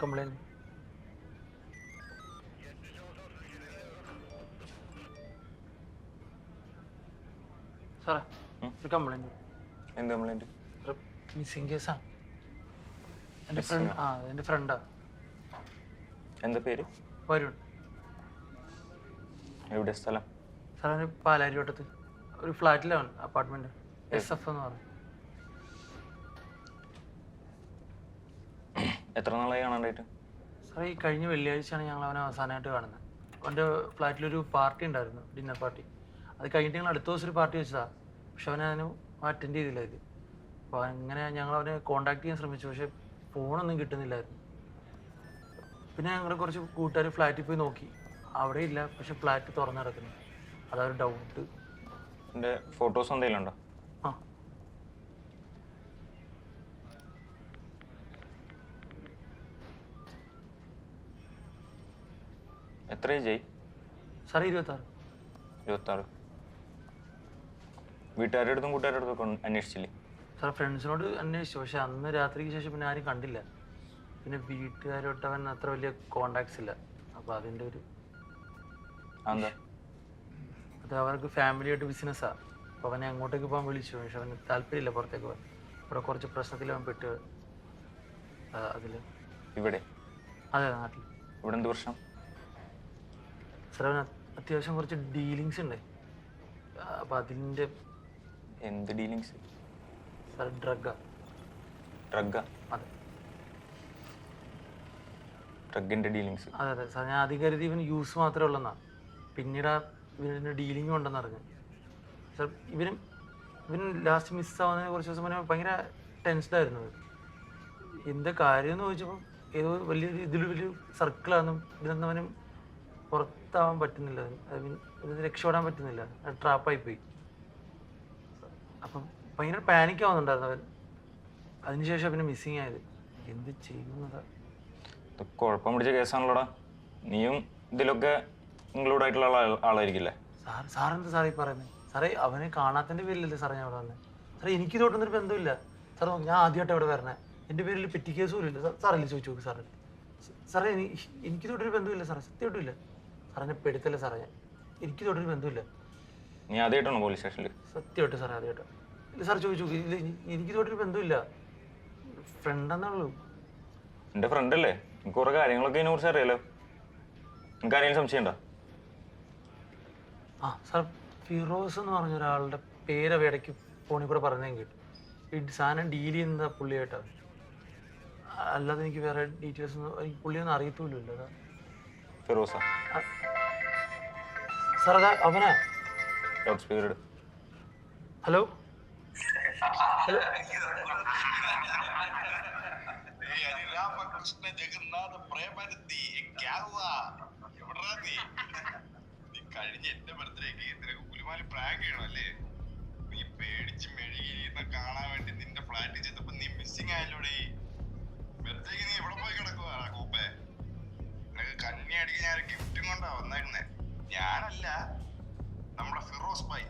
Complaint. സാറേ ഒരു complaint. എന്ത് കംപ്ലൈൻറ്റ്? മിസ്സിംഗ് കേസാണ്. എൻ്റെ ഫ്രണ്ടാ. എന്താ പേര്? വരുൺ. എവിടെ സ്ഥലം? സാറേ പാലാരിവട്ടത്ത് ഒരു ഫ്ലാറ്റിലാണ്, അപ്പാർട്ട്മെൻറ്റ് SF എന്ന് പറഞ്ഞു. എത്ര നാളായി കാണാണ്ടായിട്ട്? സാറേ ഈ കഴിഞ്ഞ വെള്ളിയാഴ്ചയാണ് ഞങ്ങൾ അവനെ അവസാനമായിട്ട് കാണുന്നത്. അവൻ്റെ ഫ്ലാറ്റിലൊരു പാർട്ടി ഉണ്ടായിരുന്നു, ഡിന്നർ പാർട്ടി. അത് കഴിഞ്ഞിട്ട് ഞങ്ങൾ അടുത്ത ദിവസം ഒരു പാർട്ടി വെച്ചതാണ്. പക്ഷെ അവനതിന് അറ്റൻഡ് ചെയ്തില്ല ഇത്. അപ്പോൾ അങ്ങനെ ഞങ്ങൾ അവനെ കോൺടാക്ട് ചെയ്യാൻ ശ്രമിച്ചു, പക്ഷേ ഫോണൊന്നും കിട്ടുന്നില്ലായിരുന്നു. പിന്നെ ഞങ്ങളുടെ കുറച്ച് കൂട്ടുകാർ ഫ്ലാറ്റിൽ പോയി നോക്കി, അവിടെ ഇല്ല. പക്ഷെ ഫ്ലാറ്റ് തുറന്നു കിടക്കുന്നു. അതൊരു ഡൗട്ട്. എൻ്റെ ഫോട്ടോസ് എന്തെങ്കിലും ഉണ്ടോ? ആ എത്ര ഏജ് ആയി? സാറേ 26. 26. വീട്ടുകാരുടെ അടുത്തും കൂട്ടുകാരുടെ അടുത്തൊക്കെ അന്വേഷിച്ചില്ലേ? സാർ ഫ്രണ്ട്സിനോട് അന്വേഷിച്ചു, പക്ഷെ അന്ന് രാത്രിക്ക് ശേഷം പിന്നെ ആരും കണ്ടില്ല. പിന്നെ വീട്ടുകാരോട്ട് അവൻ അത്ര വലിയ കോണ്ടാക്ട്സ് ഇല്ല. അപ്പോൾ അതിൻ്റെ ഒരു എന്താ? അത് അവർക്ക് ഫാമിലിയായിട്ട് ബിസിനസ്സാണ്. അപ്പോൾ അവനെ അങ്ങോട്ടേക്ക് പോകാൻ വിളിച്ചു, പക്ഷെ അവന് താല്പര്യമില്ല പുറത്തേക്ക് പോകാൻ. ഇവിടെ കുറച്ച് പ്രശ്നത്തിൽ അവൻ പെട്ട് അതിൽ. ഇവിടെ? അതെ, നാട്ടിൽ. ഇവിടെ എന്ത് പ്രശ്നം? സാർ അവന് അത്യാവശ്യം കുറച്ച് ഡീലിങ്സ് ഉണ്ട്. അപ്പോൾ അതിൻ്റെ. എന്ത് ഡീലിങ്സ്? സാർ ഡ്രഗാ. ഡ്രഗാ? അതെ, ഡ്രഗിൻ്റെ ഡീലിങ്സ്? അതെ അതെ സാർ. ഞാൻ ആദ്യം കരുതി ഇവന് യൂസ് മാത്രമേ ഉള്ളെന്നാണ്. പിന്നീട് ഇവന് ഡീലിങ്ങും ഉണ്ടെന്ന് അറിഞ്ഞു. സാർ ഇവൻ ലാസ്റ്റ് മിസ്സാവുന്നതിന് കുറച്ച് ദിവസം മുന്നേ ഭയങ്കര ടെൻസ്ഡായിരുന്നു. എന്താ കാര്യം എന്ന് ചോദിച്ചപ്പോൾ ഏതോ വലിയൊരു സർക്കിളാണെന്നും ഇതിലൊന്നും അവനും പുറത്താവാൻ പറ്റുന്നില്ല, ഇതിന് രക്ഷപ്പെടാൻ പറ്റുന്നില്ല, ട്രാപ്പായിപ്പോയി. അപ്പം ഭയങ്കര പാനിക് ആവുന്നുണ്ടായിരുന്നു അവൻ. അതിനുശേഷം പിന്നെ മിസ്സിങ് ആയത്. എന്ത് ചെയ്യുന്നതാ? കുഴപ്പം പിടിച്ച കേസാണല്ലോടാ. നീയും ഇതിലൊക്കെ ഇൻക്ലൂഡ് ആയിട്ടുള്ള ആളായിരിക്കില്ലേ? സാറെന്താ സാറേ പറയുന്നത്? സാറേ അവനെ കാണാത്തതിൻ്റെ പേരിലല്ലേ സാറേ ഞാൻ അവിടെ വന്നത്. സാറേ എനിക്ക് തൊട്ടൊന്നൊരു ബന്ധമില്ല സാറേ. ഞാൻ ആദ്യമായിട്ട് അവിടെ വരണേ. എൻ്റെ പേരിൽ പെറ്റി കേസ് പോലും ഇല്ല. സാറല്ലേ ചോദിച്ചു നോക്ക് സാറേ. സാറേ എനിക്ക് തൊട്ടൊരു ബന്ധമില്ല സാറേ, സത്യമായിട്ടും ഇല്ല സാറേ. എന്നെ പെടുത്തല്ലേ സാറേ. എനിക്ക് തൊട്ടൊരു ബന്ധമില്ല. നീ ആദ്യമായിട്ടാണോ പോലീസ് സ്റ്റേഷനിൽ? സത്യമായിട്ട് സാറേ, ആദ്യമായിട്ട്. ഇല്ല സാർ ചോദിച്ചു നോക്ക്. ഇല്ല എനിക്ക് തൊട്ടൊരു ബന്ധമില്ല, ഫ്രണ്ടെന്നുള്ളൂ. എൻ്റെ ഫ്രണ്ടല്ലേ? എനിക്ക് കുറേ കാര്യങ്ങളൊക്കെ അതിനെക്കുറിച്ച് അറിയാലോ. എനിക്ക് ആരെയും സംശയമുണ്ടോ? ആ സാർ, ഫിറോസ് എന്ന് പറഞ്ഞ ഒരാളുടെ പേര് ഇടയ്ക്ക് ഫോണിൽ കൂടെ പറഞ്ഞേം കേട്ടു. ഈ സാധനം ഡീൽ ചെയ്യുന്ന പുള്ളിയായിട്ടാണ്. അല്ലാതെ എനിക്ക് വേറെ ഡീറ്റെയിൽസ് ഒന്നും എനിക്ക് പുള്ളിയൊന്നും അറിയത്തുമില്ല. അതാ ഫിറോസാ? സാർ അതാ അവനാ. ലൗഡ് സ്പീക്കർ ഇട്. Hello hello. കഴിഞ്ഞ എന്റെ ബർത്ത്ഡേക്ക് നിനക്ക് പുലിമാലി പ്രാങ്ക് ചെയ്യണമല്ലേ? നീ പേടിച്ച് മെഴുകിയിരിക്കുന്ന കാണാൻ വേണ്ടി നിന്റെ ഫ്ലാറ്റിൽ ചെന്നപ്പോ നീ മിസ്സിംഗ് ആയല്ലോടെ. ബർത്ത്ഡേക്ക് നീ എവിടെ പോയി കിടക്കുവാ കൂപ്പേ? നിനക്ക് കന്നി അടിക്കാൻ ഞാൻ ഗിഫ്റ്റും കൊണ്ടാ വന്നേക്കുന്നേ. ഞാനല്ല, നമ്മുടെ ഫിറോസ് ഭായി.